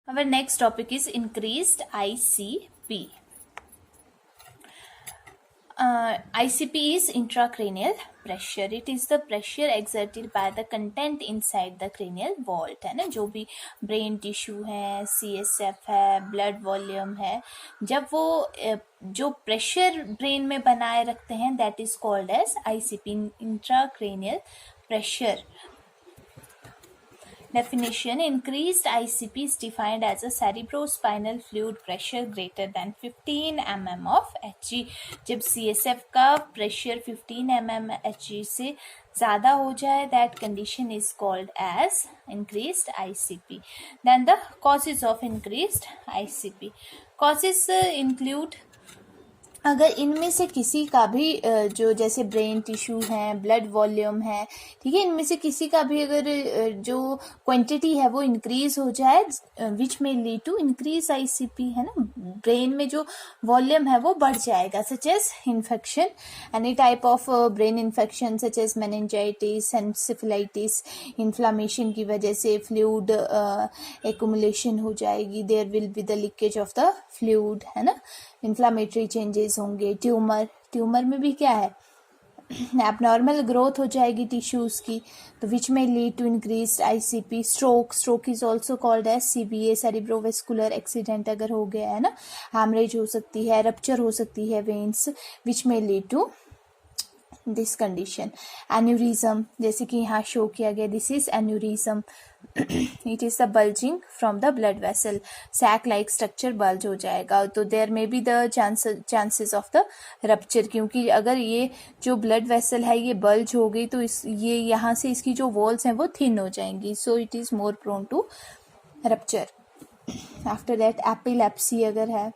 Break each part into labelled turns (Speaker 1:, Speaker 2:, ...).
Speaker 1: Our next topic is increased ICP. ICP is intracranial pressure. It is the pressure exerted by the content inside the cranial vault, है ना. जो भी brain tissue है, CSF है, blood volume है, जब वो जो प्रेशर ब्रेन में बनाए रखते हैं, that is called as ICP, intracranial pressure. Definition: increased ICP is defined as a cerebrospinal fluid pressure greater than 15 mm of Hg. जब CSF का प्रेशर 15 mm Hg से ज़्यादा हो जाए, that condition is called as increased ICP. Then the causes of increased ICP. Causes include, अगर इनमें से किसी का भी जो जैसे ब्रेन टिश्यू है, ब्लड वॉल्यूम है, ठीक है, इनमें से किसी का भी अगर जो क्वांटिटी है वो इंक्रीज हो जाए, विच में लीड टू इंक्रीज ICP, है ना. ब्रेन में जो वॉल्यूम है वो बढ़ जाएगा, such as infection, any type of brain infection such as meningitis, encephalitis, inflammation की वजह से फ्लूइड एक्यूमुलेशन हो जाएगी, there will be the leakage of the fluid, है ना. इन्फ्लामेटरी चेंजेस होंगे. ट्यूमर में भी क्या है, एबनॉर्मल ग्रोथ हो जाएगी टिश्यूज की, तो विच में lead to increased ICP. Stroke is also called as CVA, cerebrovascular accident अगर हो गया है ना, हैमरेज हो सकती है, रप्चर हो सकती है वेन्स, विच में lead to this condition. Aneurysm, जैसे कि यहाँ शो किया गया, this is aneurysm. It is the bulging from the blood vessel, sac like structure bulge हो जाएगा, तो there may be the chances of the rupture, क्योंकि अगर ये जो ब्लड वेसल है ये बल्ज हो गई तो ये यहाँ से इसकी जो वॉल्स हैं वो थिन हो जाएंगी, so it is more prone to rupture. After that epilepsy अगर है,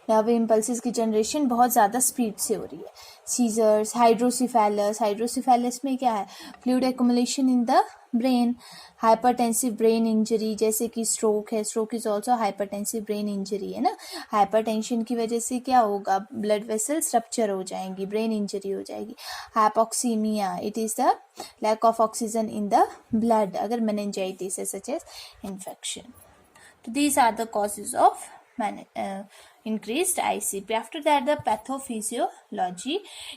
Speaker 1: नर्व इम्पल्सिस की जनरेशन बहुत ज़्यादा स्पीड से हो रही है. सीजर्स, हाइड्रोसिफेलस में क्या है, fluid accumulation in the brain. Hypertensive brain injury, जैसे कि स्ट्रोक है, stroke is also hypertensive brain injury, है ना. हाइपरटेंशन की वजह से क्या होगा, ब्लड वेसल्स रप्चर हो जाएंगी, ब्रेन इंजरी हो जाएगी. Hypoxemia, it is the lack of oxygen in the blood, अगर मेनिंजाइटिस है सच एज इन्फेक्शन. तो these are the causes of increased ICP. After that, the pathophysiology.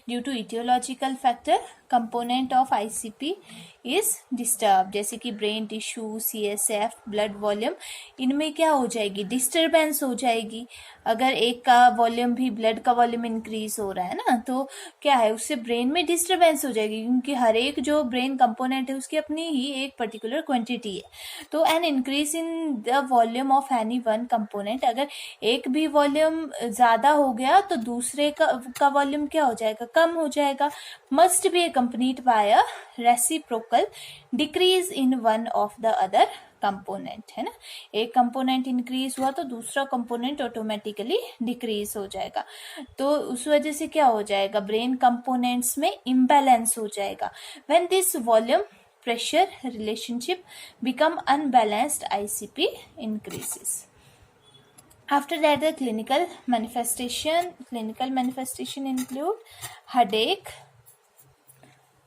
Speaker 1: Due to etiological factor, component of ICP is disturbed. जैसे कि brain tissue, CSF, blood volume, इनमें क्या हो जाएगी, disturbance हो जाएगी. अगर एक का वॉल्यूम भी, ब्लड का वॉल्यूम इंक्रीज हो रहा है ना, तो क्या है, उससे ब्रेन में डिस्टर्बेंस हो जाएगी, क्योंकि हर एक जो ब्रेन कंपोनेंट है उसकी अपनी ही एक पर्टिकुलर क्वांटिटी है. तो an increase in the volume of any one component, अगर एक भी वॉल्यूम ज्यादा हो गया तो दूसरे का वॉल्यूम क्या हो जाएगा, कम हो जाएगा. Must be accompanied by a reciprocal decrease in one of the other component, है ना. एक कंपोनेंट इंक्रीज हुआ तो दूसरा कंपोनेंट ऑटोमेटिकली डिक्रीज हो जाएगा, तो उस वजह से क्या हो जाएगा, ब्रेन कंपोनेंट्स में इम्बैलेंस हो जाएगा. When this volume pressure relationship become unbalanced, ICP increases. After that, the clinical manifestation include headache.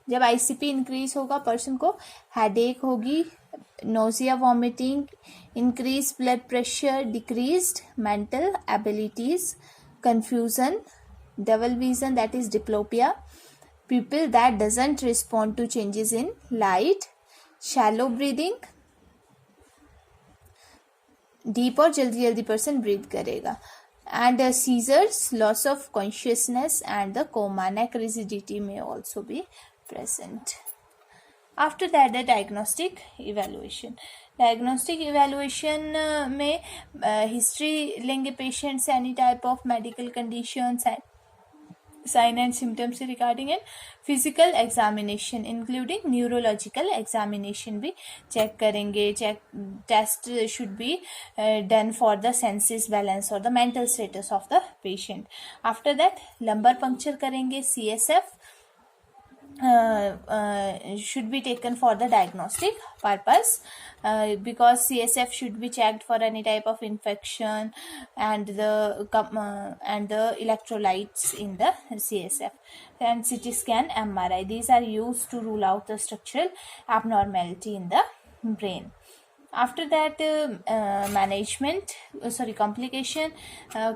Speaker 1: जब ICP इंक्रीज होगा, पर्सन को हेडेक होगी, nausea, vomiting, increase blood pressure, decreased mental abilities, confusion, double vision that is diplopia, pupil that doesn't respond to changes in light, shallow breathing, deep और जल्दी जल्दी person breathe करेगा, and seizures, loss of consciousness and the coma, neck rigidity में also be present. After that, the diagnostic evaluation. Diagnostic evaluation में history लेंगे patient से, any type of medical condition, sign and symptoms regarding, and physical examination including neurological examination भी check करेंगे. Test should be done for the senses balance और the mental status of the patient. After that lumbar puncture करेंगे. CSF should be taken for the diagnostic purpose, because CSF should be checked for any type of infection and the electrolytes in the CSF, and CT scan, MRI, these are used to rule out the structural abnormality in the brain. After that,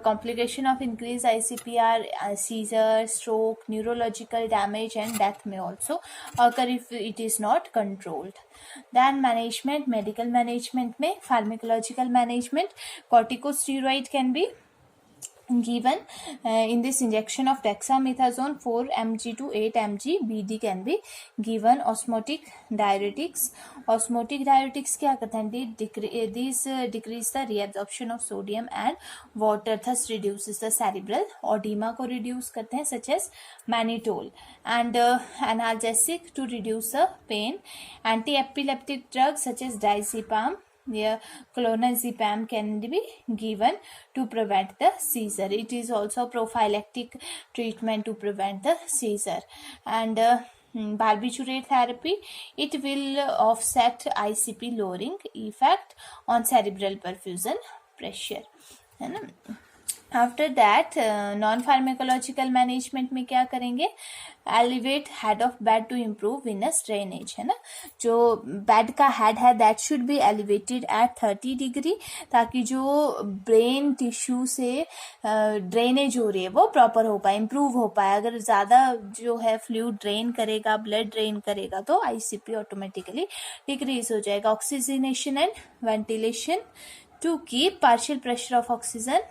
Speaker 1: complication of increased ICP are seizure, stroke, neurological damage, and death may also occur if it is not controlled. Then management, medical management में pharmacological management, corticosteroid can be given in this injection of dexamethasone 4 mg to 8 mg BD can be given. Osmotic diuretics क्या करते हैं? These decrease the reabsorption of sodium and water, thus reduces the cerebral edema को reduce करते हैं, such as mannitol. And analgesic to reduce the pain. Anti-epileptic drugs such as diazepam, clonazepam can be given to prevent the seizure. It is also prophylactic treatment to prevent the seizure. And barbiturate therapy, it will offset ICP lowering effect on cerebral perfusion pressure, है ना. After that non pharmacological management में क्या करेंगे? Elevate head of bed to improve venous drainage, है ना. जो bed का head है that should be elevated at 30 degree, ताकि जो ब्रेन टिश्यू से ड्रेनेज हो रही है वो प्रॉपर हो पाए, इम्प्रूव हो पाए. अगर ज़्यादा जो है फ्लूइड ड्रेन करेगा, ब्लड ड्रेन करेगा, तो ICP ऑटोमेटिकली डिक्रीज हो जाएगा. Oxygenation and ventilation to keep partial pressure of oxygen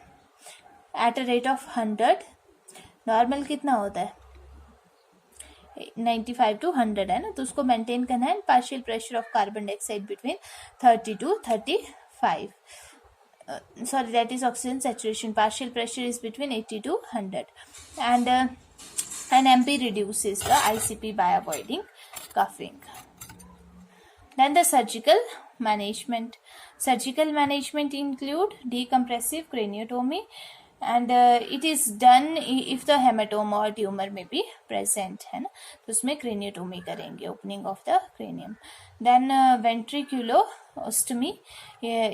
Speaker 1: at a rate of 100. Normal कितना होता है? 95 to 100 है ना, तो उसको मेंटेन करना है. Partial pressure of carbon dioxide between 30 to 35. Sorry, that is oxygen saturation. Partial pressure is between 80 to 100. And an MP reduces the ICP by avoiding coughing. Then the surgical management. Surgical management include decompressive craniotomy, and it is done if the hematoma or tumor may be present, है ना, तो उसमें craniotomy करेंगे, opening of the cranium. Then ventriculostomy,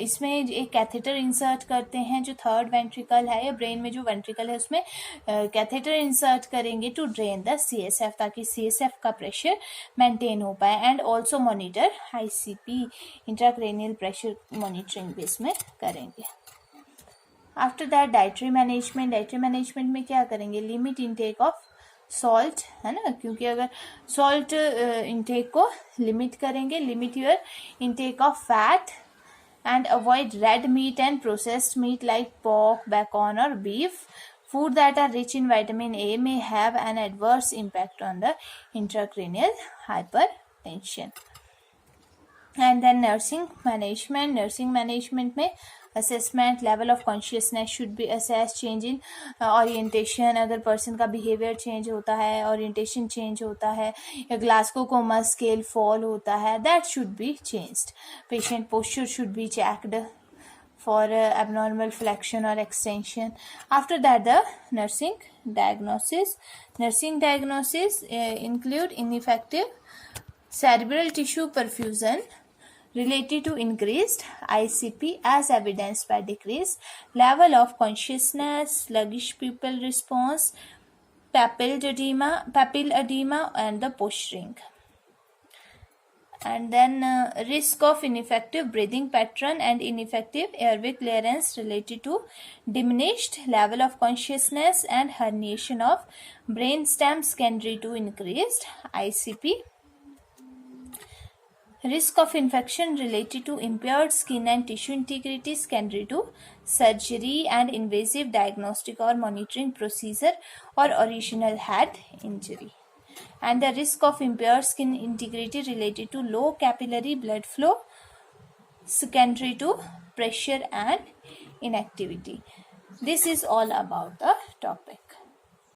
Speaker 1: इसमें एक catheter insert करते हैं. जो थर्ड वेंट्रिकल है या ब्रेन में जो वेंट्रिकल है उसमें कैथेटर इंसर्ट करेंगे टू ड्रेन द CSF, ताकि CSF का प्रेशर मेंटेन हो पाए. And also monitor ICP, intracranial pressure monitoring भी इसमें करेंगे. आफ्टर दैट डाइटरी मैनेजमेंट में क्या करेंगे? लिमिट इनटेक ऑफ सॉल्ट, है ना, क्योंकि अगर सॉल्ट इनटेक को लिमिट करेंगे, limit your intake of fat and avoid red meat and processed meat like pork, bacon or beef. Food that are rich in vitamin A may have an adverse impact on the intracranial hypertension. And then nursing management में assessment, level of consciousness should be assessed. Change in orientation, अगर person का behavior change होता है, orientation change होता है, या Glasgow Coma scale fall होता है, that should be changed. Patient posture should be checked for abnormal flexion or extension. After that, the nursing diagnosis include ineffective cerebral tissue perfusion related to increased ICP as evidenced by decreased level of consciousness, sluggish pupil response, papilla edema, and the posturing. And then risk of ineffective breathing pattern and ineffective airway clearance related to diminished level of consciousness and herniation of brainstem secondary to increased ICP. Risk of infection related to impaired skin and tissue integrity secondary to surgery and invasive diagnostic or monitoring procedure or original head injury. And the risk of impaired skin integrity related to low capillary blood flow secondary to pressure and inactivity. This is all about the topic.